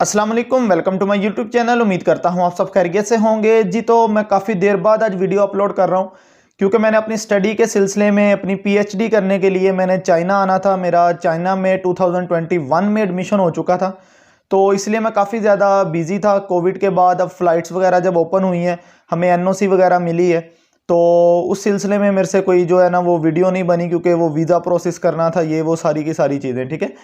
अस्सलाम वालेकुम, welcome to my YouTube channel. उम्मीद करता हूँ आप सब खैरियत से होंगे जी। तो मैं काफ़ी देर बाद आज वीडियो अपलोड कर रहा हूँ क्योंकि मैंने अपनी स्टडी के सिलसिले में अपनी पीएचडी करने के लिए मैंने चाइना आना था। मेरा चाइना में 2021 में एडमिशन हो चुका था, तो इसलिए मैं काफ़ी ज़्यादा बिजी था। कोविड के बाद अब फ़्लाइट्स वगैरह जब ओपन हुई हैं, हमें एनओसी वगैरह मिली है, तो उस सिलसिले में मेरे से कोई जो है ना वो वीडियो नहीं बनी क्योंकि वो वीज़ा प्रोसेस करना था, ये वो सारी की सारी चीज़ें। ठीक है,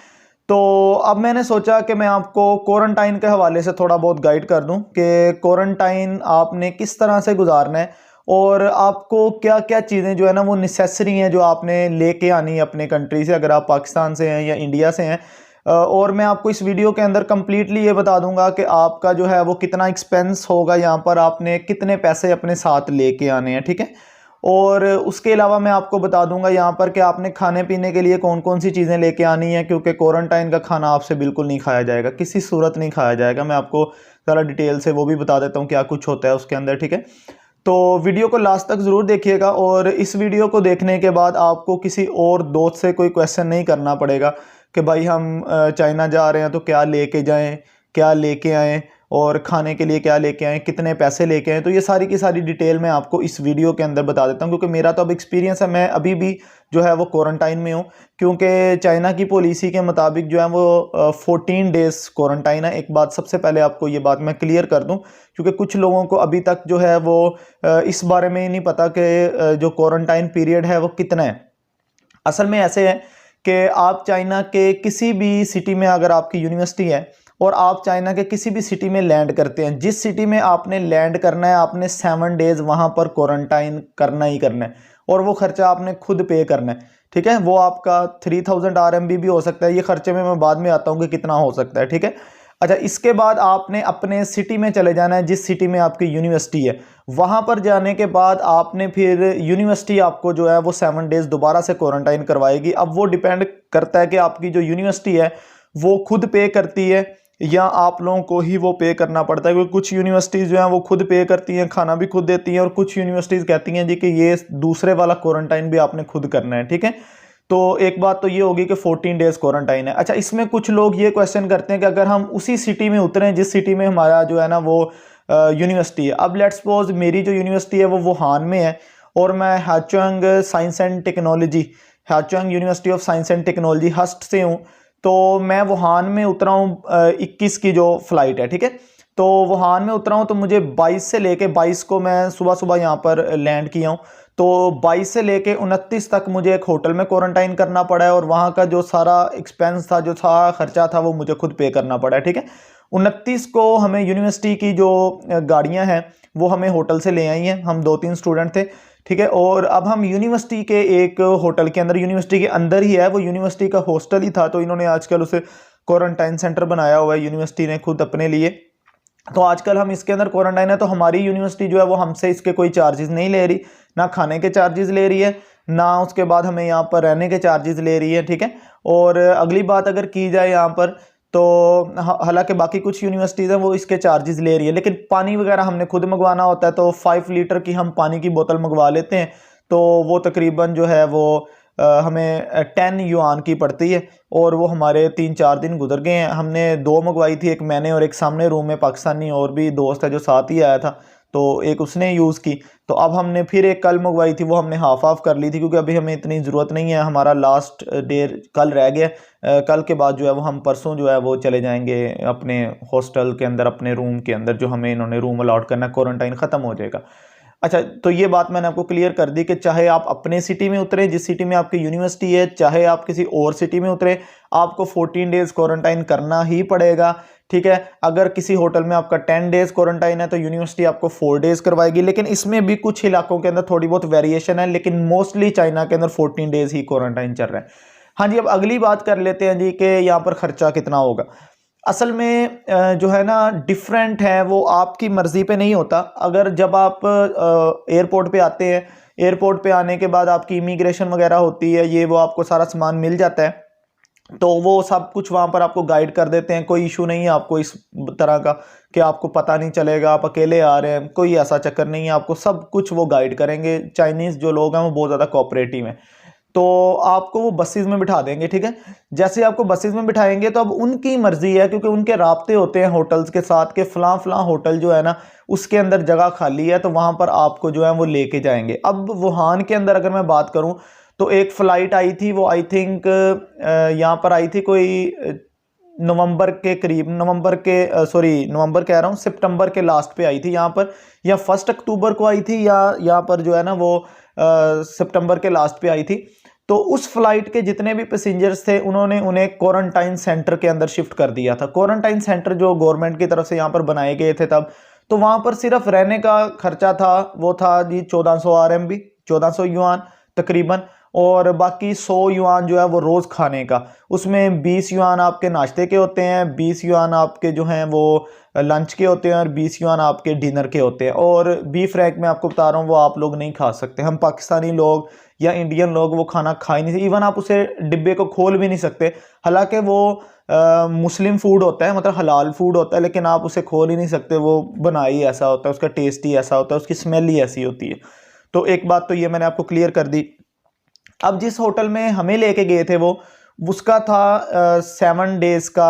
तो अब मैंने सोचा कि मैं आपको क्वारंटाइन के हवाले से थोड़ा बहुत गाइड कर दूं कि क्वारंटाइन आपने किस तरह से गुजारना है और आपको क्या क्या चीज़ें जो है ना वो नेसेसरी हैं जो आपने लेके आनी है अपने कंट्री से, अगर आप पाकिस्तान से हैं या इंडिया से हैं। और मैं आपको इस वीडियो के अंदर कम्प्लीटली ये बता दूंगा कि आपका जो है वो कितना एक्सपेंस होगा, यहाँ पर आपने कितने पैसे अपने साथ लेके आने हैं। ठीक है, और उसके अलावा मैं आपको बता दूंगा यहाँ पर कि आपने खाने पीने के लिए कौन कौन सी चीज़ें लेके आनी है, क्योंकि क्वारंटाइन का खाना आपसे बिल्कुल नहीं खाया जाएगा, किसी सूरत नहीं खाया जाएगा। मैं आपको ज़रा डिटेल से वो भी बता देता हूँ क्या कुछ होता है उसके अंदर। ठीक है, तो वीडियो को लास्ट तक ज़रूर देखिएगा और इस वीडियो को देखने के बाद आपको किसी और दोस्त से कोई क्वेश्चन नहीं करना पड़ेगा कि भाई हम चाइना जा रहे हैं तो क्या लेके जाएं, क्या लेके आएँ, और खाने के लिए क्या लेके आएँ, कितने पैसे लेके आएँ। तो ये सारी की सारी डिटेल मैं आपको इस वीडियो के अंदर बता देता हूँ क्योंकि मेरा तो अब एक्सपीरियंस है, मैं अभी भी जो है वो क्वारंटाइन में हूँ क्योंकि चाइना की पॉलिसी के मुताबिक जो है वो 14 डेज़ क्वारंटाइन है। एक बात सबसे पहले आपको ये बात मैं क्लियर कर दूँ क्योंकि कुछ लोगों को अभी तक जो है वो इस बारे में ही नहीं पता कि जो क्वारंटाइन पीरियड है वो कितना है। असल में ऐसे है कि आप चाइना के किसी भी सिटी में, अगर आपकी यूनिवर्सिटी है और आप चाइना के किसी भी सिटी में लैंड करते हैं, जिस सिटी में आपने लैंड करना है आपने 7 डेज़ वहाँ पर क्वारंटाइन करना ही करना है और वो खर्चा आपने खुद पे करना है। ठीक है, वो आपका 3000 RMB भी हो सकता है, ये खर्चे में मैं बाद में आता हूँ कि कितना हो सकता है। ठीक है, अच्छा, इसके बाद आपने अपने सिटी में चले जाना है, जिस सिटी में आपकी यूनिवर्सिटी है। वहाँ पर जाने के बाद आपने फिर यूनिवर्सिटी आपको जो है वो 7 डेज़ दोबारा से क्वारंटाइन करवाएगी। अब वो डिपेंड करता है कि आपकी जो यूनिवर्सिटी है वो खुद पे करती है या आप लोगों को ही वो पे करना पड़ता है, क्योंकि कुछ यूनिवर्सिटीज़ जो हैं वो खुद पे करती हैं, खाना भी खुद देती हैं, और कुछ यूनिवर्सिटीज़ कहती हैं जी कि ये दूसरे वाला क्वारंटाइन भी आपने खुद करना है। ठीक है, तो एक बात तो ये होगी कि 14 डेज़ क्वारंटाइन है। अच्छा, इसमें कुछ लोग ये क्वेश्चन करते हैं कि अगर हम उसी सिटी में उतरें जिस सिटी में हमारा जो है ना वो यूनिवर्सिटी है। अब लेट्स सपोज मेरी जो यूनिवर्सिटी है वो वुहान में है और मैं Huazhong Science and Technology, Huazhong University of Science and Technology HUST से हूँ, तो मैं वुहान में उतरा हूँ 21 की जो फ्लाइट है। ठीक है, तो वुहान में उतरा हूँ तो मुझे 22 से लेके 22 को मैं सुबह सुबह यहाँ पर लैंड किया हूँ, तो 22 से लेके 29 तक मुझे एक होटल में क्वारंटाइन करना पड़ा है और वहाँ का जो सारा एक्सपेंस था, जो सारा खर्चा था, वो मुझे खुद पे करना पड़ा है। ठीक है, 29 को हमें यूनिवर्सिटी की जो गाड़ियाँ हैं वो हमें होटल से ले आई हैं, हम 2-3 स्टूडेंट थे। ठीक है, और अब हम यूनिवर्सिटी के एक होटल के अंदर, यूनिवर्सिटी के अंदर ही है, वो यूनिवर्सिटी का हॉस्टल ही था, तो इन्होंने आजकल उसे क्वारंटाइन सेंटर बनाया हुआ है यूनिवर्सिटी ने खुद अपने लिए। तो आजकल हम इसके अंदर क्वारंटाइन है, तो हमारी यूनिवर्सिटी जो है वो हमसे इसके कोई चार्जेस नहीं ले रही, ना खाने के चार्जेस ले रही है, ना उसके बाद हमें यहाँ पर रहने के चार्जेस ले रही है। ठीक है, और अगली बात अगर की जाए यहाँ पर, तो हालांकि बाकी कुछ यूनिवर्सिटीज़ हैं वो इसके चार्जेस ले रही है, लेकिन पानी वगैरह हमने खुद मंगवाना होता है, तो 5 लीटर की हम पानी की बोतल मंगवा लेते हैं, तो वो तकरीबन जो है वो हमें 10 युआन की पड़ती है और वो हमारे 3-4 दिन गुजर गए हैं। हमने 2 मंगवाई थी, एक मैंने और एक सामने रूम में पाकिस्तानी और भी दोस्त है जो साथ ही आया था, तो एक उसने यूज़ की। तो अब हमने फिर एक कल मंगवाई थी, वो हमने हाफ हाफ कर ली थी क्योंकि अभी हमें इतनी ज़रूरत नहीं है, हमारा लास्ट डे कल रह गया। कल के बाद जो है वो हम परसों जो है वो चले जाएंगे अपने हॉस्टल के अंदर, अपने रूम के अंदर, जो हमें इन्होंने रूम अलॉट करना, क्वारंटाइन ख़त्म हो जाएगा। अच्छा, तो ये बात मैंने आपको क्लियर कर दी कि चाहे आप अपने सिटी में उतरे जिस सिटी में आपकी यूनिवर्सिटी है, चाहे आप किसी और सिटी में उतरे, आपको 14 डेज़ क्वारंटाइन करना ही पड़ेगा। ठीक है, अगर किसी होटल में आपका 10 डेज़ क्वारंटाइन है तो यूनिवर्सिटी आपको 4 डेज़ करवाएगी, लेकिन इसमें भी कुछ इलाकों के अंदर थोड़ी बहुत वेरिएशन है, लेकिन मोस्टली चाइना के अंदर 14 डेज़ ही क्वारंटाइन चल रहा है। हाँ जी, अब अगली बात कर लेते हैं जी कि यहाँ पर खर्चा कितना होगा। असल में जो है ना डिफरेंट है, वो आपकी मर्ज़ी पे नहीं होता। अगर जब आप एयरपोर्ट पे आते हैं, एयरपोर्ट पे आने के बाद आपकी इमिग्रेशन वगैरह होती है, ये वो आपको सारा सामान मिल जाता है, तो वो सब कुछ वहाँ पर आपको गाइड कर देते हैं। कोई इशू नहीं है आपको इस तरह का कि आपको पता नहीं चलेगा, आप अकेले आ रहे हैं, कोई ऐसा चक्कर नहीं है, आपको सब कुछ वो गाइड करेंगे। चाइनीज़ जो लोग हैं वो बहुत ज़्यादा कोऑपरेटिव हैं। तो आपको वो बसेस में बिठा देंगे, ठीक है। जैसे आपको बसेस में बिठाएंगे तो अब उनकी मर्जी है, क्योंकि उनके राब्ते होते हैं होटल्स के साथ के फलां फलां होटल जो है ना उसके अंदर जगह खाली है, तो वहाँ पर आपको जो है वो लेके जाएंगे। अब वुहान के अंदर अगर मैं बात करूँ तो एक फ़्लाइट आई थी, वो आई थिंक यहाँ पर आई थी कोई नवंबर के करीब, नवंबर कह रहा हूँ, सितंबर के लास्ट पे आई थी यहाँ पर, या 1 अक्टूबर को आई थी, या यहाँ पर जो है ना वो सितंबर के लास्ट पे आई थी। तो उस फ्लाइट के जितने भी पैसेंजर्स थे उन्होंने उन्हें क्वारंटाइन सेंटर के अंदर शिफ्ट कर दिया था। क्वारंटाइन सेंटर जो गवर्नमेंट की तरफ से यहाँ पर बनाए गए थे तब, तो वहाँ पर सिर्फ रहने का खर्चा था, वो था जी 1400 RMB, 1400 युआन तकरीबन, और बाकी 100 युआन जो है वो रोज़ खाने का। उसमें 20 युआन आपके नाश्ते के होते हैं, 20 युआन आपके जो हैं वो लंच के होते हैं, और 20 युआन आपके डिनर के होते हैं। और बीफ रैक में आपको बता रहा हूँ वो आप लोग नहीं खा सकते, हम पाकिस्तानी लोग या इंडियन लोग वो खाना खा ही नहीं सकते। इवन आप उसे डिब्बे को खोल भी नहीं सकते, हालांकि वो मुस्लिम फूड होता है, मतलब हलाल फूड होता है, लेकिन आप उसे खोल ही नहीं सकते, वो बना ही ऐसा होता है, उसका टेस्ट ही ऐसा होता है, उसकी स्मेल ही ऐसी होती है। तो एक बात तो ये मैंने आपको क्लियर कर दी। अब जिस होटल में हमें लेके गए थे वो उसका था 7 डेज का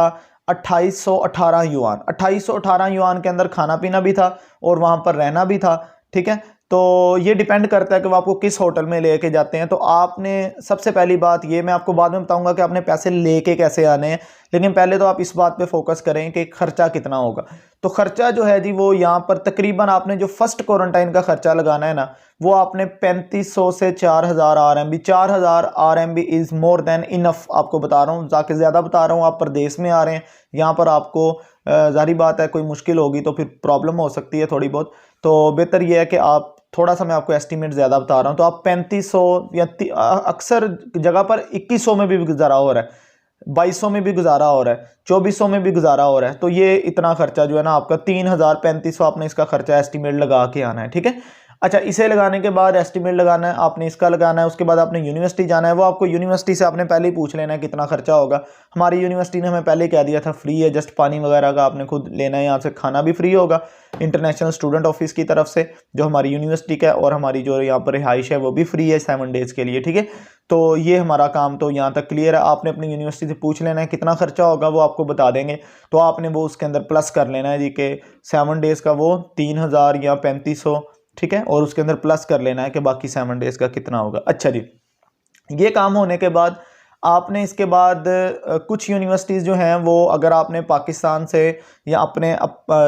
2818 युआन। 2818 युआन के अंदर खाना पीना भी था और वहाँ पर रहना भी था, ठीक है। तो ये डिपेंड करता है कि वो आपको किस होटल में लेके जाते हैं। तो आपने सबसे पहली बात ये, मैं आपको बाद में बताऊंगा कि आपने पैसे लेके कैसे आने हैं, लेकिन पहले तो आप इस बात पे फोकस करें कि खर्चा कितना होगा। तो खर्चा जो है जी वो यहाँ पर तकरीबन आपने जो फर्स्ट क्वारंटाइन का खर्चा लगाना है ना, वो आपने 3500 से 4000 RMB, 4000 RMB is more than enough. आपको बता रहा हूँ, जाके ज़्यादा बता रहा हूँ, आप प्रदेश में आ रहे हैं, यहाँ पर आपको जारी बात है कोई मुश्किल होगी तो फिर प्रॉब्लम हो सकती है थोड़ी बहुत, तो बेहतर यह है कि आप थोड़ा सा, मैं आपको एस्टीमेट ज़्यादा बता रहा हूँ, तो आप 3500 या अक्सर जगह पर 2100 में भी गुजारा हो रहा है, 2200 में भी गुजारा हो रहा है, 2400 में भी गुजारा हो रहा है। तो ये इतना खर्चा जो है ना आपका 3500 आपने इसका खर्चा एस्टीमेट लगा के आना है, ठीक है। अच्छा, इसे लगाने के बाद एस्टीमेट लगाना है, आपने इसका लगाना है, उसके बाद आपने यूनिवर्सिटी जाना है। वो आपको यूनिवर्सिटी से आपने पहले ही पूछ लेना है कितना खर्चा होगा। हमारी यूनिवर्सिटी ने हमें पहले ही कह दिया था फ्री है, जस्ट पानी वगैरह का आपने खुद लेना है, यहाँ से खाना भी फ्री होगा इंटरनेशनल स्टूडेंट ऑफिस की तरफ से जो हमारी यूनिवर्सिटी का है, और हमारी जो यहाँ पर रिहाइश है वो भी फ्री है 7 डेज़ के लिए, ठीक है। तो ये हमारा काम तो यहाँ तक क्लियर है। आपने अपनी यूनिवर्सिटी से पूछ लेना है कितना खर्चा होगा, वो आपको बता देंगे, तो आपने वो उसके अंदर प्लस कर लेना है जी के 7 डेज़ का वो 3000 या 3500, ठीक है, और उसके अंदर प्लस कर लेना है कि बाकी 7 डेज़ का कितना होगा। अच्छा जी, ये काम होने के बाद आपने इसके बाद कुछ यूनिवर्सिटीज़ जो हैं वो, अगर आपने पाकिस्तान से या अपने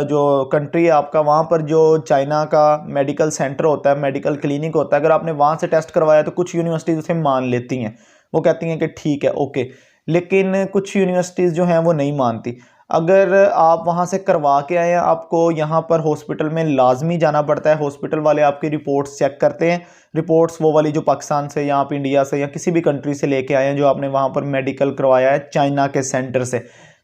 जो कंट्री है आपका, वहाँ पर जो चाइना का मेडिकल सेंटर होता है, मेडिकल क्लिनिक होता है, अगर आपने वहाँ से टेस्ट करवाया तो कुछ यूनिवर्सिटीज़ उसे मान लेती हैं, वो कहती हैं कि ठीक है ओके, लेकिन कुछ यूनिवर्सिटीज़ जो हैं वो नहीं मानती। अगर आप वहाँ से करवा के आए हैं, आपको यहाँ पर हॉस्पिटल में लाजमी जाना पड़ता है। हॉस्पिटल वाले आपकी रिपोर्ट्स चेक करते हैं, रिपोर्ट्स वो वाली जो पाकिस्तान से या आप इंडिया से या किसी भी कंट्री से लेके आए हैं, जो आपने वहाँ पर मेडिकल करवाया है चाइना के सेंटर से,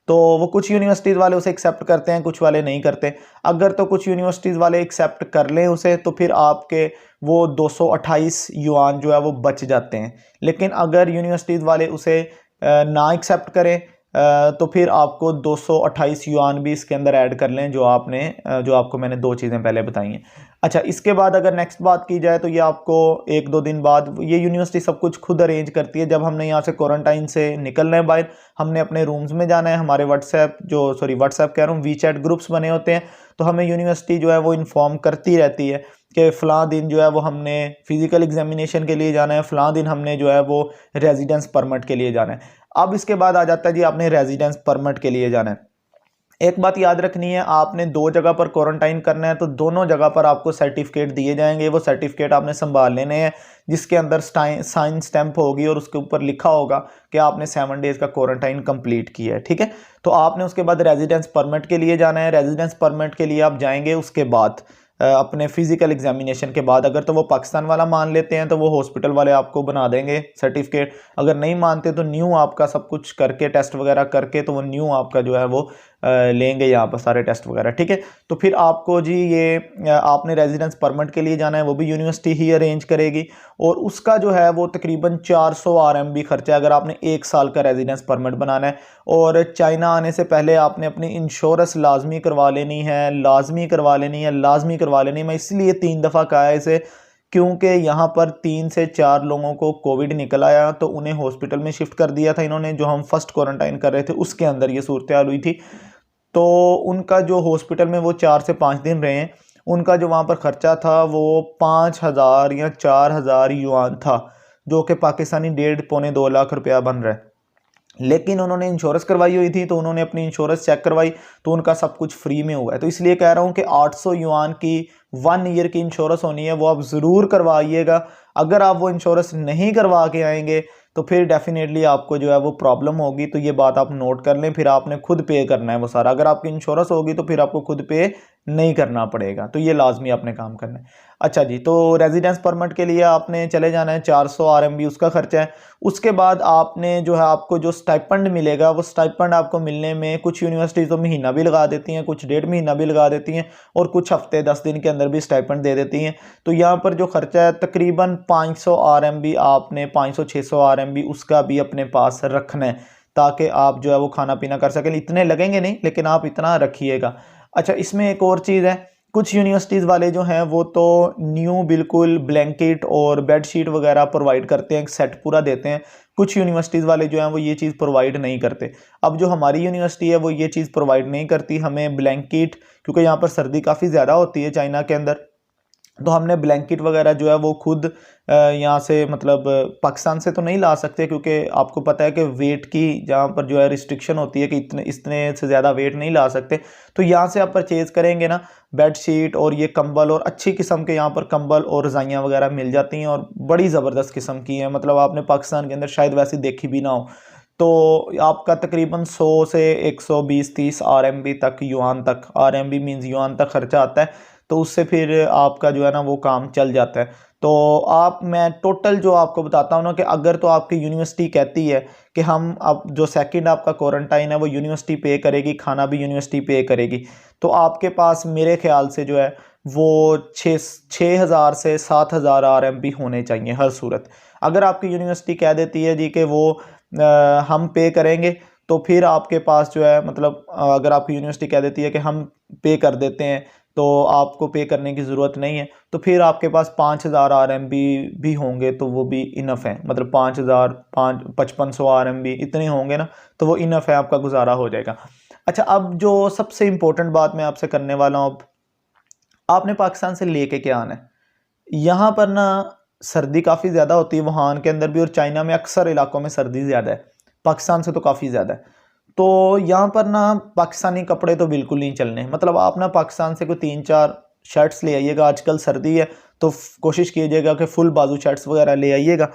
तो वो कुछ यूनिवर्सिटीज़ वाले उसे एक्सेप्ट करते हैं, कुछ वाले नहीं करते। अगर तो कुछ यूनिवर्सिटीज़ वाले एक्सेप्ट कर लें उसे, तो फिर आपके वो 228 युआन जो है वो बच जाते हैं। लेकिन अगर यूनिवर्सिटीज़ वाले उसे ना एक्सेप्ट करें तो फिर आपको 228 युआन भी इसके अंदर ऐड कर लें, जो आपको मैंने 2 चीज़ें पहले बताई हैं। अच्छा, इसके बाद अगर नेक्स्ट बात की जाए तो ये आपको 1-2 दिन बाद, ये यूनिवर्सिटी सब कुछ खुद अरेंज करती है। जब हमने यहाँ से क्वारंटाइन से निकलना है बाहर, हमने अपने रूम्स में जाना है, हमारे व्हाट्सएप कह रहा हूँ, वीचैट ग्रुप्स बने होते हैं, तो हमें यूनिवर्सिटी जो है वो इन्फॉर्म करती रहती है कि फ़लाँ दिन जो है वो हमने फ़िज़िकल एग्जामिनेशन के लिए जाना है, फ़लाँ दिन हमने जो है वो रेजिडेंस परमिट के लिए जाना है। अब इसके बाद आ जाता है जी आपने रेजिडेंस परमिट के लिए जाना है। एक बात याद रखनी है, आपने 2 जगह पर क्वारंटाइन करना है, तो दोनों जगह पर आपको सर्टिफिकेट दिए जाएंगे। वो सर्टिफिकेट आपने संभाल लेने हैं, जिसके अंदर साइन स्टैंप होगी और उसके ऊपर लिखा होगा कि आपने 7 डेज़ का क्वारंटाइन कंप्लीट किया है, ठीक है। तो आपने उसके बाद रेजिडेंस परमिट के लिए जाना है। रेजिडेंस परमिट के लिए आप जाएंगे उसके बाद अपने फिजिकल एग्जामिनेशन के बाद। अगर तो वो पाकिस्तान वाला मान लेते हैं तो वो हॉस्पिटल वाले आपको बना देंगे सर्टिफिकेट, अगर नहीं मानते तो न्यू आपका सब कुछ करके, टेस्ट वगैरह करके, तो वो न्यू आपका जो है वो लेंगे यहाँ पर सारे टेस्ट वगैरह, ठीक है। तो फिर आपको जी ये आपने रेजिडेंस परमिट के लिए जाना है, वो भी यूनिवर्सिटी ही अरेंज करेगी, और उसका जो है वो तकरीबन 400 RMB खर्चा है अगर आपने 1 साल का रेजिडेंस परमिट बनाना है। और चाइना आने से पहले आपने अपनी इंश्योरेंस लाजमी करवा लेनी है, लाजमी करवा लेनी है। मैं इसलिए 3 दफ़ा कहा है इसे क्योंकि यहाँ पर 3 से 4 लोगों को कोविड निकल आया तो उन्हें हॉस्पिटल में शिफ्ट कर दिया था इन्होंने, जो हम फर्स्ट क्वारंटाइन कर रहे थे उसके अंदर ये सूरत हाल हुई थी। तो उनका जो हॉस्पिटल में वो 4 से 5 दिन रहे हैं, उनका जो वहाँ पर ख़र्चा था वो 5,000 या 4,000 युआन था, जो कि पाकिस्तानी 1.5-2 लाख रुपया बन रहा है। लेकिन उन्होंने इंश्योरेंस करवाई हुई थी तो उन्होंने अपनी इंश्योरेंस चेक करवाई तो उनका सब कुछ फ्री में हुआ है। तो इसलिए कह रहा हूँ कि 800 युआन की 1 ईयर की इंश्योरेंस होनी है, वो आप ज़रूर करवाइएगा। अगर आप वो इंश्योरेंस नहीं करवा के आएंगे तो फिर डेफिनेटली आपको जो है वो प्रॉब्लम होगी। तो ये बात आप नोट कर लें, फिर आपने खुद पे करना है वो सारा। अगर आपकी इंश्योरेंस होगी तो फिर आपको खुद पे नहीं करना पड़ेगा, तो ये लाजमी आपने काम करना है। अच्छा जी, तो रेजिडेंस परमिट के लिए आपने चले जाना है, 400 RMB उसका खर्चा है। उसके बाद आपने जो है आपको जो स्टाइपेंड मिलेगा वो स्टाइपेंड आपको मिलने में कुछ यूनिवर्सिटीज़ तो महीना भी लगा देती हैं, कुछ 1.5 महीना भी लगा देती हैं और कुछ हफ्ते 10 दिन के अंदर भी स्टाइपेंड दे देती हैं। तो यहाँ पर जो खर्चा है तकरीबन 500 RMB, आपने 500-600 RMB उसका भी अपने पास रखना है ताकि आप जो है वो खाना पीना कर सकें। इतने लगेंगे नहीं लेकिन आप इतना रखिएगा। अच्छा, इसमें एक और चीज़ है, कुछ यूनिवर्सिटीज़ वाले जो हैं वो तो न्यू बिल्कुल ब्लैंकेट और बेड शीट वगैरह प्रोवाइड करते हैं, एक सेट पूरा देते हैं। कुछ यूनिवर्सिटीज़ वाले जो हैं वो ये चीज़ प्रोवाइड नहीं करते। अब जो हमारी यूनिवर्सिटी है वो ये चीज़ प्रोवाइड नहीं करती हमें ब्लैंकेट, क्योंकि यहाँ पर सर्दी काफ़ी ज़्यादा होती है चाइना के अंदर। तो हमने ब्लैंकेट वगैरह जो है वो खुद यहाँ से मतलब पाकिस्तान से तो नहीं ला सकते, क्योंकि आपको पता है कि वेट की जहाँ पर जो है रिस्ट्रिक्शन होती है कि इतने से ज़्यादा वेट नहीं ला सकते। तो यहाँ से आप परचेज़ करेंगे ना बेड शीट और ये कंबल, और अच्छी किस्म के यहाँ पर कंबल और रज़ाइयाँ वगैरह मिल जाती हैं और बड़ी ज़बरदस्त किस्म की हैं, मतलब आपने पाकिस्तान के अंदर शायद वैसी देखी भी ना हो। तो आपका तकरीबन 100 से 120-130 RMB तक, युआन तक, RMB मीन्स युआन तक खर्चा आता है। तो उससे फिर आपका जो है ना वो काम चल जाता है। तो मैं टोटल जो आपको बताता हूँ ना कि अगर तो आपकी यूनिवर्सिटी कहती है कि हम अब जो सेकंड आपका क्वारंटाइन है वो यूनिवर्सिटी पे करेगी, खाना भी यूनिवर्सिटी पे करेगी, तो आपके पास मेरे ख्याल से जो है वो 6,000 से 7,000 RMB होने चाहिए हर सूरत। अगर आपकी यूनिवर्सिटी कह देती है जी कि वो हम पे करेंगे, तो फिर आपके पास जो है मतलब अगर आपकी यूनिवर्सिटी कह देती है कि हम पे कर देते हैं तो आपको पे करने की ज़रूरत नहीं है, तो फिर आपके पास 5,000 RMB भी होंगे तो वो भी इनफ है। मतलब 5,500 RMB इतने होंगे ना तो वो इनफ है, आपका गुजारा हो जाएगा। अच्छा, अब जो सबसे इम्पोर्टेंट बात मैं आपसे करने वाला हूँ, अब आपने पाकिस्तान से लेके क्या आना है। यहाँ पर ना सर्दी काफ़ी ज़्यादा होती है वुहान के अंदर भी, और चाइना में अक्सर इलाकों में सर्दी ज़्यादा है, पाकिस्तान से तो काफ़ी ज़्यादा है। तो यहाँ पर ना पाकिस्तानी कपड़े तो बिल्कुल नहीं चलने, मतलब आप ना पाकिस्तान से कोई 3-4 शर्ट्स ले आइएगा। आजकल सर्दी है तो कोशिश कीजिएगा कि फुल बाजू शर्ट्स वगैरह ले आइएगा।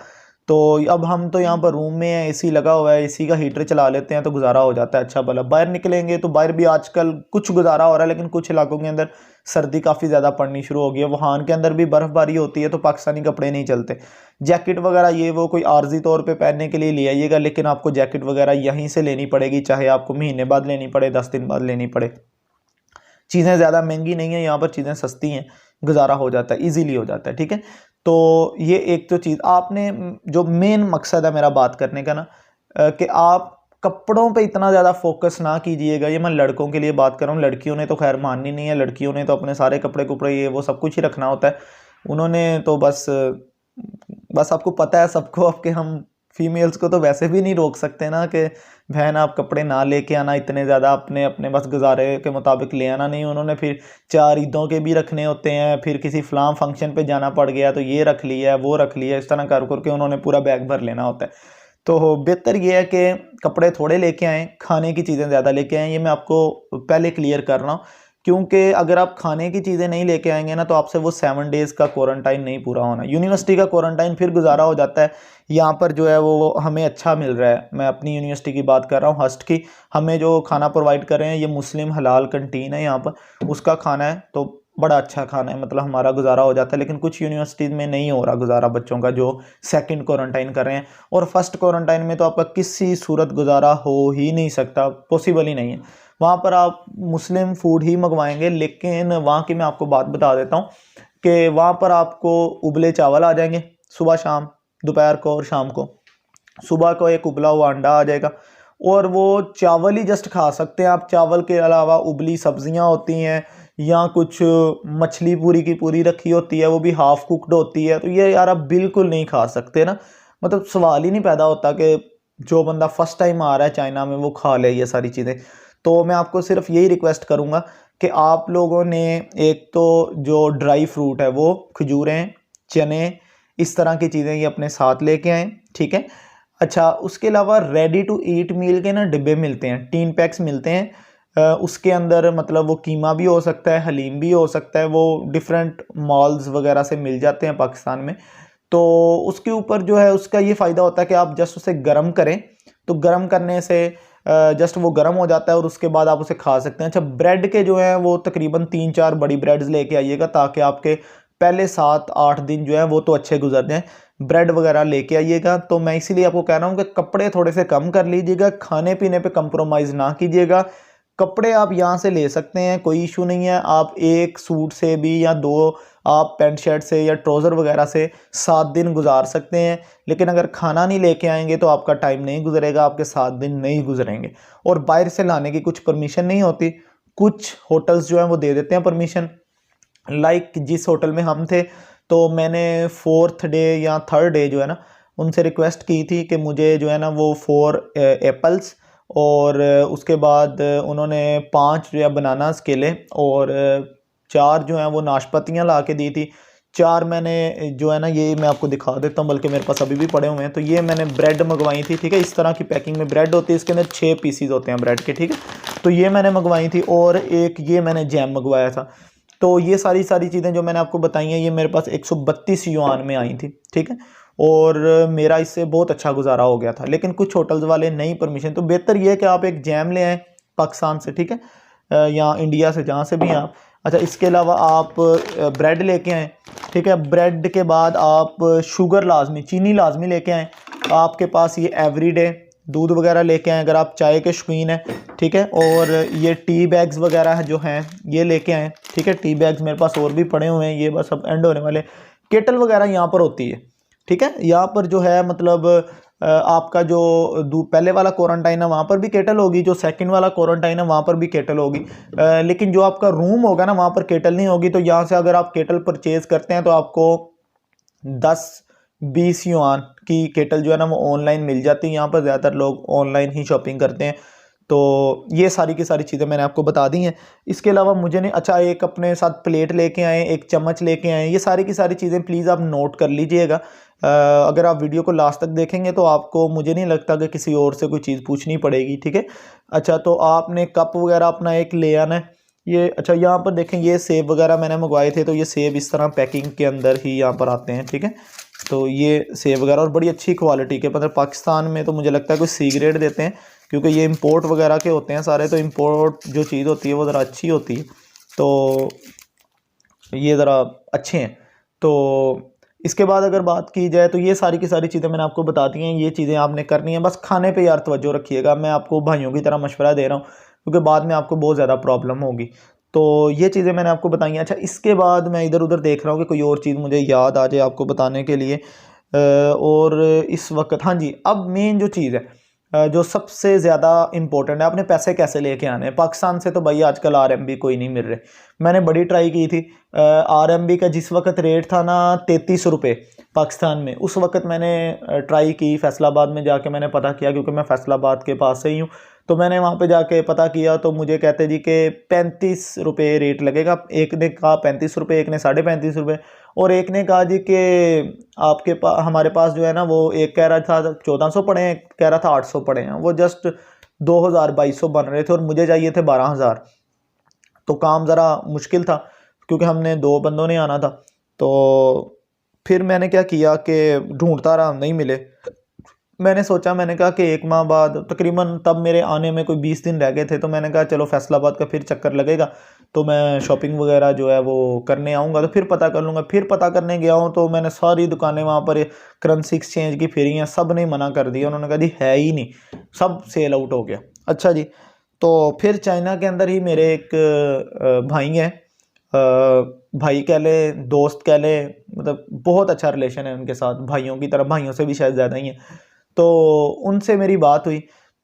तो अब हम तो यहाँ पर रूम में हैं, एसी लगा हुआ है, एसी का हीटर चला लेते हैं तो गुजारा हो जाता है अच्छा भला। बाहर निकलेंगे तो बाहर भी आजकल कुछ गुजारा हो रहा है, लेकिन कुछ इलाकों के अंदर सर्दी काफ़ी ज़्यादा पड़नी शुरू हो गई है। वुहान के अंदर भी बर्फ़बारी होती है तो पाकिस्तानी कपड़े नहीं चलते। जैकेट वगैरह ये वो कोई आर्जी तौर पे पहनने के लिए ले आइएगा, लेकिन आपको जैकेट वगैरह यहीं से लेनी पड़ेगी, चाहे आपको महीने बाद लेनी पड़े, 10 दिन बाद लेनी पड़े। चीज़ें ज़्यादा महंगी नहीं है यहाँ पर, चीज़ें सस्ती हैं, गुजारा हो जाता है, ईजीली हो जाता है। ठीक है, तो ये एक तो चीज़ आपने जो मेन मकसद है मेरा बात करने का ना कि आप कपड़ों पे इतना ज़्यादा फोकस ना कीजिएगा। ये मैं लड़कों के लिए बात कर रहा हूँ, लड़कियों ने तो खैर माननी नहीं है, लड़कियों ने तो अपने सारे कपड़े कुपड़े ये वो सब कुछ ही रखना होता है। उन्होंने तो बस आपको पता है सबको, आपके हम फीमेल्स को तो वैसे भी नहीं रोक सकते ना कि बहन आप कपड़े ना लेके आना इतने ज़्यादा, अपने अपने बस गुजारे के मुताबिक ले आना नहीं। उन्होंने फिर 4 ईदों के भी रखने होते हैं, फिर किसी फ़लाँ फंक्शन पे जाना पड़ गया तो ये रख लिया वो रख लिया, इस तरह कर करके उन्होंने पूरा बैग भर लेना होता है। तो बेहतर ये है कि कपड़े थोड़े लेके आएँ, खाने की चीज़ें ज़्यादा लेके आएँ। ये मैं आपको पहले क्लियर कर रहा हूँ, क्योंकि अगर आप खाने की चीज़ें नहीं लेके आएंगे ना तो आपसे वो 7 डेज़ का क्वारंटाइन नहीं पूरा होना। यूनिवर्सिटी का क्वारंटाइन फिर गुजारा हो जाता है। यहाँ पर जो है वो हमें अच्छा मिल रहा है, मैं अपनी यूनिवर्सिटी की बात कर रहा हूँ, हस्ट की। हमें जो खाना प्रोवाइड कर रहे हैं ये मुस्लिम हलाल कंटीन है यहाँ पर, उसका खाना है तो बड़ा अच्छा खाना है, मतलब हमारा गुजारा हो जाता है। लेकिन कुछ यूनिवर्सिटीज़ में नहीं हो रहा गुजारा बच्चों का जो सेकंड क्वारंटाइन कर रहे हैं, और फर्स्ट क्वारंटाइन में तो आपका किसी सूरत गुजारा हो ही नहीं सकता, पॉसिबल ही नहीं है। वहाँ पर आप मुस्लिम फूड ही मंगवाएंगे, लेकिन वहाँ की मैं आपको बात बता देता हूँ कि वहाँ पर आपको उबले चावल आ जाएंगे सुबह शाम, दोपहर को और शाम को। सुबह को एक उबला हुआ अंडा आ जाएगा, और वो चावल ही जस्ट खा सकते हैं आप। चावल के अलावा उबली सब्जियां होती हैं या कुछ मछली पूरी की पूरी रखी होती है, वो भी हाफ कुक्ड होती है, तो ये यार आप बिल्कुल नहीं खा सकते ना। मतलब सवाल ही नहीं पैदा होता कि जो बंदा फर्स्ट टाइम आ रहा है चाइना में वो खा ले ये सारी चीज़ें। तो मैं आपको सिर्फ यही रिक्वेस्ट करूँगा कि आप लोगों ने एक तो जो ड्राई फ्रूट है वो खजूरें, चने, इस तरह की चीज़ें ये अपने साथ लेके आएँ, ठीक है। अच्छा, उसके अलावा रेडी टू ईट मील के ना डिब्बे मिलते हैं, टीन पैक्स मिलते हैं। उसके अंदर मतलब वो कीमा भी हो सकता है, हलीम भी हो सकता है, वो डिफरेंट मॉल्स वगैरह से मिल जाते हैं पाकिस्तान में। तो उसके ऊपर जो है उसका ये फ़ायदा होता है कि आप जस्ट उसे गर्म करें, तो गर्म करने से जस्ट वो गर्म हो जाता है और उसके बाद आप उसे खा सकते हैं। अच्छा, ब्रेड के जो है वो तकरीबन 3-4 बड़ी ब्रेड्स लेके आइएगा, ताकि आपके पहले 7-8 दिन जो है वो तो अच्छे गुजर जाएँ। ब्रेड वगैरह लेके आइएगा। तो मैं इसीलिए आपको कह रहा हूँ कि कपड़े थोड़े से कम कर लीजिएगा, खाने पीने पे कंप्रोमाइज़ ना कीजिएगा। कपड़े आप यहाँ से ले सकते हैं, कोई इशू नहीं है। आप एक सूट से भी या 2 आप पैंट शर्ट से या ट्राउज़र वगैरह से 7 दिन गुजार सकते हैं। लेकिन अगर खाना नहीं लेके आएंगे तो आपका टाइम नहीं गुजरेगा, आपके 7 दिन नहीं गुजरेंगे। और बाहर से लाने की कुछ परमिशन नहीं होती, कुछ होटल्स जो हैं वो दे देते हैं परमिशन। लाइक जिस होटल में हम थे, तो मैंने 4th डे या 3rd डे जो है ना उनसे रिक्वेस्ट की थी कि मुझे जो है ना वो 4 एप्पल्स और उसके बाद उन्होंने 5 जो है बनानास केले और 4 जो हैं वो नाशपातियाँ ला के दी थी। 4 मैंने जो है ना, ये मैं आपको दिखा देता हूँ, बल्कि मेरे पास अभी भी पड़े हुए हैं। तो ये मैंने ब्रेड मंगवाई थी, ठीक है। इस तरह की पैकिंग में ब्रेड होती है, इसके अंदर 6 पीसीज होते हैं ब्रेड के, ठीक है। तो ये मैंने मंगवाई थी और एक ये मैंने जैम मंगवाया था। तो ये सारी चीज़ें जो मैंने आपको बताई हैं ये मेरे पास 132 युआन में आई थी, ठीक है। और मेरा इससे बहुत अच्छा गुजारा हो गया था। लेकिन कुछ होटल्स वाले नहीं परमिशन, तो बेहतर ये है कि आप एक जैम ले आएँ पाकिस्तान से, ठीक है, या इंडिया से, जहाँ से भी आप। अच्छा, इसके अलावा आप ब्रेड लेके आएँ, ठीक है। ब्रेड के बाद आप शुगर लाजमी, चीनी लाजमी लेके आएँ। आपके पास ये एवरीडे दूध वगैरह लेके आएँ अगर आप चाय के शौकीन हैं, ठीक है। और ये टी बैग्स वगैरह जो हैं ये लेके आएँ, ठीक है। टी बैग्स मेरे पास और भी पड़े हुए हैं, ये बस अब एंड होने वाले। केटल वगैरह यहाँ पर होती है, ठीक है। यहाँ पर जो है मतलब आपका जो पहले वाला क्वारंटाइन है वहाँ पर भी केटल होगी, जो सेकंड वाला क्वारंटाइन है वहाँ पर भी केटल होगी। लेकिन जो आपका रूम होगा ना वहाँ पर केटल नहीं होगी। तो यहाँ से अगर आप केटल परचेज़ करते हैं तो आपको 10-20 युआन की केटल जो है ना वो ऑनलाइन मिल जाती है। यहाँ पर ज़्यादातर लोग ऑनलाइन ही शॉपिंग करते हैं। तो ये सारी की सारी चीज़ें मैंने आपको बता दी हैं। इसके अलावा मुझे नहीं, अच्छा, एक अपने साथ प्लेट लेके आएँ, एक चम्मच लेके आएँ। ये सारी की सारी चीज़ें प्लीज़ आप नोट कर लीजिएगा। अगर आप वीडियो को लास्ट तक देखेंगे तो आपको, मुझे नहीं लगता कि किसी और से कोई चीज़ पूछनी पड़ेगी, ठीक है। अच्छा, तो आपने कप वगैरह अपना एक ले आना है। ये अच्छा, यहाँ पर देखें, ये सेब वगैरह मैंने मंगवाए थे, तो ये सेब इस तरह पैकिंग के अंदर ही यहाँ पर आते हैं, ठीक है। तो ये सेब वगैरह और बड़ी अच्छी क्वालिटी के, मतलब पाकिस्तान में तो मुझे लगता है कोई सी ग्रेड देते हैं, क्योंकि ये इंपोर्ट वगैरह के होते हैं सारे। तो इंपोर्ट जो चीज़ होती है वो ज़रा अच्छी होती है, तो ये ज़रा अच्छे हैं। तो इसके बाद अगर बात की जाए तो ये सारी की सारी चीज़ें मैंने आपको बता दी हैं। ये चीज़ें आपने करनी है, बस खाने पे यार तवज्जो रखिएगा। मैं आपको भाइयों की तरह मशवरा दे रहा हूँ, क्योंकि बाद में आपको बहुत ज़्यादा प्रॉब्लम होगी। तो ये चीज़ें मैंने आपको बताई हैं। अच्छा, इसके बाद मैं इधर उधर देख रहा हूँ कि कोई और चीज़ मुझे याद आ जाए आपको बताने के लिए। और इस वक्त, हाँ जी, अब मेन जो चीज़ है, जो सबसे ज़्यादा इम्पोर्टेंट है, आपने पैसे कैसे लेके आने हैं। पाकिस्तान से तो भाई आजकल आरएमबी कोई नहीं मिल रहे। मैंने बड़ी ट्राई की थी। आरएमबी का जिस वक्त रेट था ना 33 रुपये पाकिस्तान में, उस वक्त मैंने ट्राई की। फैसलाबाद में जाके मैंने पता किया, क्योंकि मैं फैसलाबाद के पास से ही हूँ। तो मैंने वहाँ पे जाके पता किया, तो मुझे कहते जी कि 35 रुपये रेट लगेगा। एक ने कहा 35 रुपये, एक ने 35.5 रुपये, और एक ने कहा जी कि आपके पास, हमारे पास जो है ना, वो एक कह रहा था 1400 पड़े हैं, एक कह रहा था 800 पड़े हैं। वो जस्ट 2200 बन रहे थे और मुझे चाहिए थे 12,000। तो काम ज़रा मुश्किल था, क्योंकि हमने 2 बंदों ने आना था। तो फिर मैंने क्या किया कि ढूंढता रहा, नहीं मिले। मैंने सोचा, मैंने कहा कि 1 माह बाद तकरीबन, तब मेरे आने में कोई 20 दिन रह गए थे, तो मैंने कहा चलो फैसलाबाद का फिर चक्कर लगेगा, तो मैं शॉपिंग वगैरह जो है वो करने आऊँगा, तो फिर पता कर लूँगा। फिर पता करने गया हूँ तो मैंने सारी दुकानें वहाँ पर करेंसी एक्सचेंज की फिरी हैं, सब ने मना कर दिया। उन्होंने कहा जी है ही नहीं, सब सेल आउट हो गया। अच्छा जी, तो फिर चाइना के अंदर ही मेरे एक भाई हैं, भाई कह ले, दोस्त कह ले, मतलब बहुत अच्छा रिलेशन है उनके साथ, भाइयों की तरह, भाइयों से भी शायद ज़्यादा ही है। तो उनसे मेरी बात हुई,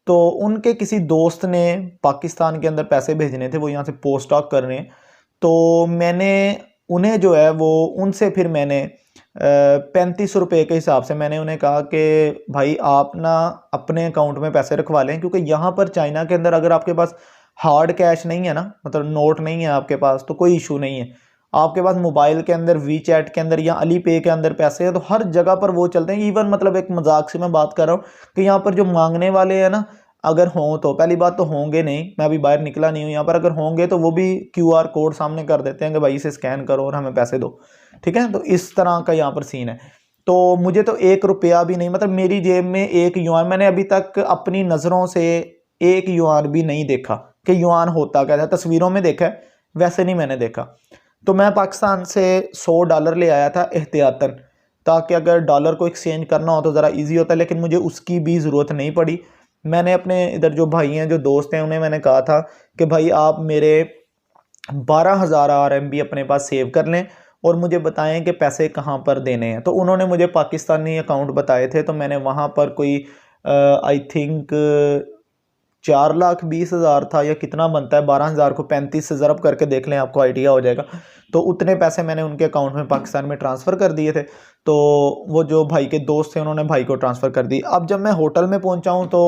तो उनके किसी दोस्त ने पाकिस्तान के अंदर पैसे भेजने थे, वो यहाँ से पोस्ट डॉक कर रहे हैं। तो मैंने उन्हें जो है वो उनसे फिर मैंने 35 रुपये के हिसाब से मैंने उन्हें कहा कि भाई आप ना अपने अकाउंट में पैसे रखवा लें, क्योंकि यहाँ पर चाइना के अंदर अगर आपके पास हार्ड कैश नहीं है ना, मतलब नोट नहीं है आपके पास, तो कोई इशू नहीं है। आपके पास मोबाइल के अंदर वी चैट के अंदर या अली पे के अंदर पैसे हैं तो हर जगह पर वो चलते हैं। इवन मतलब एक मजाक से मैं बात कर रहा हूँ कि यहाँ पर जो मांगने वाले हैं ना, अगर हों तो पहली बात तो होंगे नहीं, मैं अभी बाहर निकला नहीं हूँ यहाँ पर, अगर होंगे तो वो भी क्यूआर कोड सामने कर देते हैं कि भाई इसे स्कैन करो और हमें पैसे दो, ठीक है। तो इस तरह का यहाँ पर सीन है। तो मुझे तो 1 रुपया भी नहीं, मतलब मेरी जेब में 1 युआन, मैंने अभी तक अपनी नज़रों से 1 युआन भी नहीं देखा कि युआन होता क्या था। तस्वीरों में देखा है, वैसे नहीं मैंने देखा। तो मैं पाकिस्तान से $100 ले आया था एहतियातन, ताकि अगर डॉलर को एक्सचेंज करना हो तो ज़रा इजी होता, लेकिन मुझे उसकी भी ज़रूरत नहीं पड़ी। मैंने अपने इधर जो भाई हैं, जो दोस्त हैं, उन्हें मैंने कहा था कि भाई आप मेरे 12,000 RMB अपने पास सेव कर लें और मुझे बताएं कि पैसे कहाँ पर देने हैं। तो उन्होंने मुझे पाकिस्तानी अकाउंट बताए थे, तो मैंने वहाँ पर कोई आई थिंक 4,20,000 था या कितना बनता है, 12,000 को 35 से ज़रब करके देख लें, आपको आइडिया हो जाएगा। तो उतने पैसे मैंने उनके अकाउंट में पाकिस्तान में ट्रांसफ़र कर दिए थे। तो वो जो भाई के दोस्त थे उन्होंने भाई को ट्रांसफ़र कर दी। अब जब मैं होटल में पहुंचा हूं तो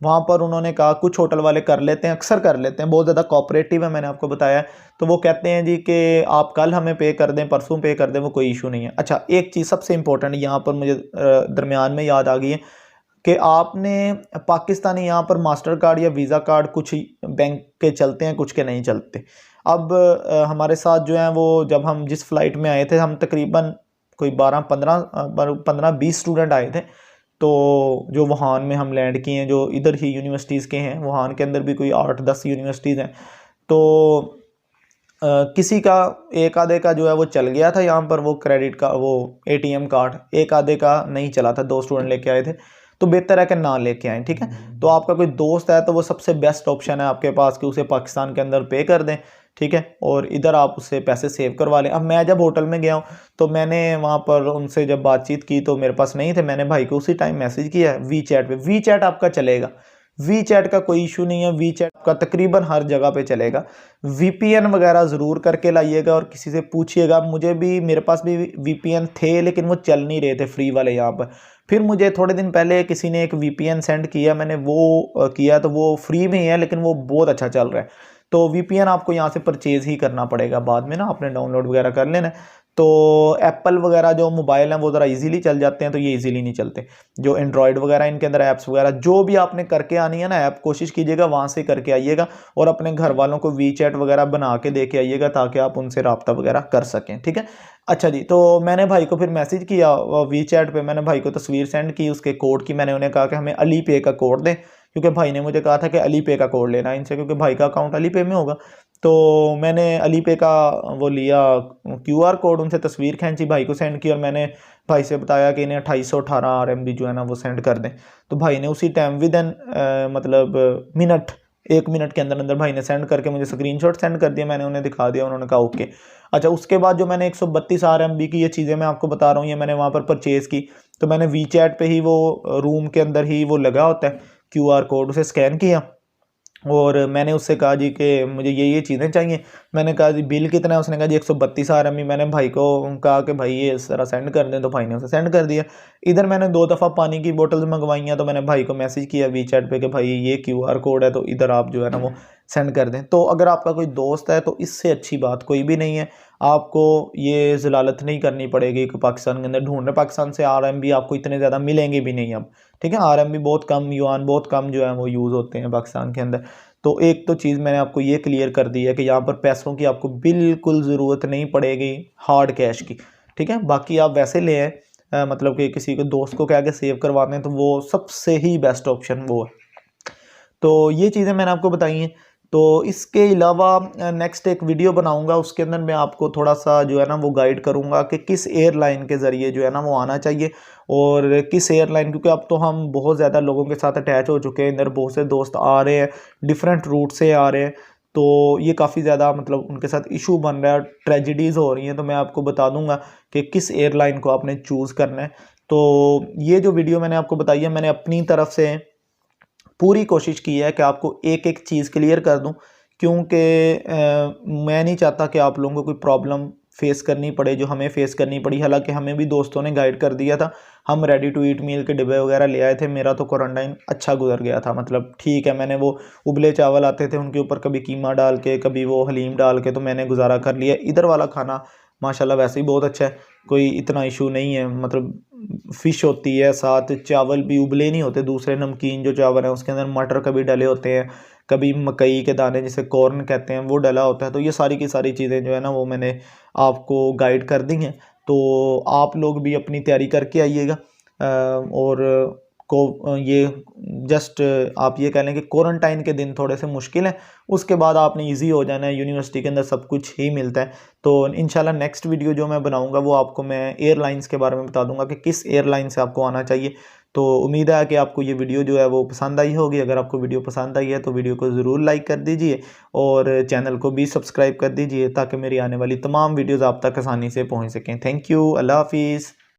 वहाँ पर उन्होंने कहा, कुछ होटल वाले कर लेते हैं, अक्सर कर लेते हैं, बहुत ज़्यादा कोऑपरेटिव है, मैंने आपको बताया। तो वो कहते हैं जी कि आप कल हमें पे कर दें, परसों पे कर दें, वो कोई इशू नहीं है। अच्छा, एक चीज़ सबसे इंपॉर्टेंट यहाँ पर मुझे दरमियान में याद आ गई है कि आपने पाकिस्तानी यहाँ पर मास्टर कार्ड या वीज़ा कार्ड कुछ बैंक के चलते हैं, कुछ के नहीं चलते। अब हमारे साथ जो है वो, जब हम जिस फ़्लाइट में आए थे, हम तकरीबन कोई 15-20 स्टूडेंट आए थे। तो जो वुहान में हम लैंड किए हैं, जो इधर ही यूनिवर्सिटीज़ के हैं, वुहान के अंदर भी कोई 8-10 यूनिवर्सिटीज़ हैं। तो किसी का एक आधे का जो है वो चल गया था यहाँ पर, वो क्रेडिट का वो ATM कार्ड, एक आधे का नहीं चला था, 2 स्टूडेंट लेके आए थे। तो बेहतर है कि ना लेके आएँ, ठीक है। तो आपका कोई दोस्त है तो वो सबसे बेस्ट ऑप्शन है आपके पास कि उसे पाकिस्तान के अंदर पे कर दें, ठीक है, और इधर आप उससे पैसे सेव करवा लें। अब मैं जब होटल में गया हूँ तो मैंने वहाँ पर उनसे जब बातचीत की तो मेरे पास नहीं थे, मैंने भाई को उसी टाइम मैसेज किया है वी चैट पे। वी चैट आपका चलेगा, वी चैट का कोई इशू नहीं है, वी चैट का तकरीबन हर जगह पे चलेगा। VPN वगैरह ज़रूर करके लाइएगा और किसी से पूछिएगा। मुझे भी, मेरे पास भी VPN थे लेकिन वो चल नहीं रहे थे फ्री वाले यहाँ पर। फिर मुझे थोड़े दिन पहले किसी ने एक VPN सेंड किया, मैंने वो किया तो वो फ्री में ही है, लेकिन वो बहुत अच्छा चल रहा है। तो VPN आपको यहाँ से परचेज़ ही करना पड़ेगा, बाद में ना आपने डाउनलोड वगैरह कर लेना है। तो एप्पल वगैरह जो मोबाइल हैं वो ज़रा इजीली चल जाते हैं, तो ये इजीली नहीं चलते। जो एंड्रॉयड वगैरह, इनके अंदर ऐप्स वगैरह जो भी आपने करके आनी है ना ऐप, कोशिश कीजिएगा वहाँ से करके आइएगा और अपने घर वालों को वी चैट वगैरह बना के दे के आइएगा ताकि आप उनसे रब्ता वगैरह कर सकें, ठीक है। अच्छा जी, तो मैंने भाई को फिर मैसेज किया वी चैट पे, मैंने भाई को तस्वीर सेंड की उसके कोड की। मैंने उन्हें कहा कि हमें अली पे का कोड दें, क्योंकि भाई ने मुझे कहा था कि अली पे का कोड लेना है इनसे, क्योंकि भाई का अकाउंट अली पे में होगा। तो मैंने अली पे का वो लिया QR कोड, उनसे तस्वीर खींची, भाई को सेंड की और मैंने भाई से बताया कि इन्हें 2818 RMB जो है ना वो सेंड कर दें। तो भाई ने उसी टाइम विदिन मतलब 1 मिनट के अंदर अंदर भाई ने सेंड करके मुझे स्क्रीनशॉट सेंड कर दिया। मैंने उन्हें दिखा दिया, उन्होंने कहा ओके। अच्छा, उसके बाद जो मैंने 132 RMB की ये चीज़ें मैं आपको बता रहा हूँ, ये मैंने वहाँ पर परचेज़ की। तो मैंने वी चैट पे ही वो रूम के अंदर ही वो लगा होता है QR कोड, उसे स्कैन किया और मैंने उससे कहा जी कि मुझे ये चीज़ें चाहिए। मैंने कहा जी बिल कितना है, उसने कहा जी 132 RMB। मैंने भाई को कहा कि भाई ये इस तरह सेंड कर दें, तो भाई ने उसे सेंड कर दिया। इधर मैंने 2 दफ़ा पानी की बोतल्स मंगवाई हैं, तो मैंने भाई को मैसेज किया वी चैट पे कि भाई ये QR कोड है, तो इधर आप जो है ना वो सेंड कर दें। तो अगर आपका कोई दोस्त है तो इससे अच्छी बात कोई भी नहीं है। आपको ये ज़लालत नहीं करनी पड़ेगी कि पाकिस्तान के अंदर ढूंढ रहे, पाकिस्तान से RMB आपको इतने ज़्यादा मिलेंगे भी नहीं अब, ठीक है। RMB बहुत कम, युआन बहुत कम जो है वो यूज़ होते हैं पाकिस्तान के अंदर। तो एक तो चीज़ मैंने आपको ये क्लियर कर दी है कि यहाँ पर पैसों की आपको बिल्कुल ज़रूरत नहीं पड़ेगी, हार्ड कैश की, ठीक है। बाकी आप वैसे ले आए, मतलब कि किसी को दोस्त को कह के सेव करवाते हैं, तो वो सबसे ही बेस्ट ऑप्शन वो है। तो ये चीज़ें मैंने आपको बताई हैं। तो इसके अलावा नेक्स्ट एक वीडियो बनाऊंगा, उसके अंदर मैं आपको थोड़ा सा जो है ना वो गाइड करूंगा कि किस एयरलाइन के ज़रिए जो है ना वो आना चाहिए और किस एयरलाइन, क्योंकि अब तो हम बहुत ज़्यादा लोगों के साथ अटैच हो चुके हैं, इधर बहुत से दोस्त आ रहे हैं, डिफरेंट रूट से आ रहे हैं। तो ये काफ़ी ज़्यादा मतलब उनके साथ इशू बन रहा है, ट्रेजिडीज़ हो रही हैं। तो मैं आपको बता दूंगा कि किस एयरलाइन को आपने चूज़ करना है। तो ये जो वीडियो मैंने आपको बताई है, मैंने अपनी तरफ से पूरी कोशिश की है कि आपको एक एक चीज़ क्लियर कर दूं, क्योंकि मैं नहीं चाहता कि आप लोगों को कोई प्रॉब्लम फेस करनी पड़े जो हमें फेस करनी पड़ी। हालांकि हमें भी दोस्तों ने गाइड कर दिया था, हम रेडी टू ईट मील के डिब्बे वगैरह ले आए थे। मेरा तो क्वारंटाइन अच्छा गुजर गया था, मतलब ठीक है। मैंने वो उबले चावल आते थे उनके ऊपर कभी कीमा डाल के कभी वो हलीम डाल के तो मैंने गुजारा कर लिया। इधर वाला खाना माशाल्लाह वैसे ही बहुत अच्छा है, कोई इतना इशू नहीं है। मतलब फ़िश होती है, साथ चावल भी उबले नहीं होते, दूसरे नमकीन जो चावल है उसके अंदर मटर कभी डले होते हैं, कभी मकई के दाने जिसे कॉर्न कहते हैं वो डला होता है। तो ये सारी की सारी चीज़ें जो है ना वो मैंने आपको गाइड कर दी हैं। तो आप लोग भी अपनी तैयारी करके आइएगा। और ये जस्ट आप ये कह लें कि क्वारंटाइन के दिन थोड़े से मुश्किल हैं, उसके बाद आपने इजी हो जाना है। यूनिवर्सिटी के अंदर सब कुछ ही मिलता है। तो इंशाल्लाह नेक्स्ट वीडियो जो मैं बनाऊंगा वो आपको मैं एयरलाइंस के बारे में बता दूंगा कि किस एयरलाइन से आपको आना चाहिए। तो उम्मीद है कि आपको ये वीडियो जो है वो पसंद आई होगी। अगर आपको वीडियो पसंद आई है तो वीडियो को ज़रूर लाइक कर दीजिए और चैनल को भी सब्सक्राइब कर दीजिए ताकि मेरी आने वाली तमाम वीडियोज़ आप तक आसानी से पहुँच सकें। थैंक यू, अल्लाह हाफिज़।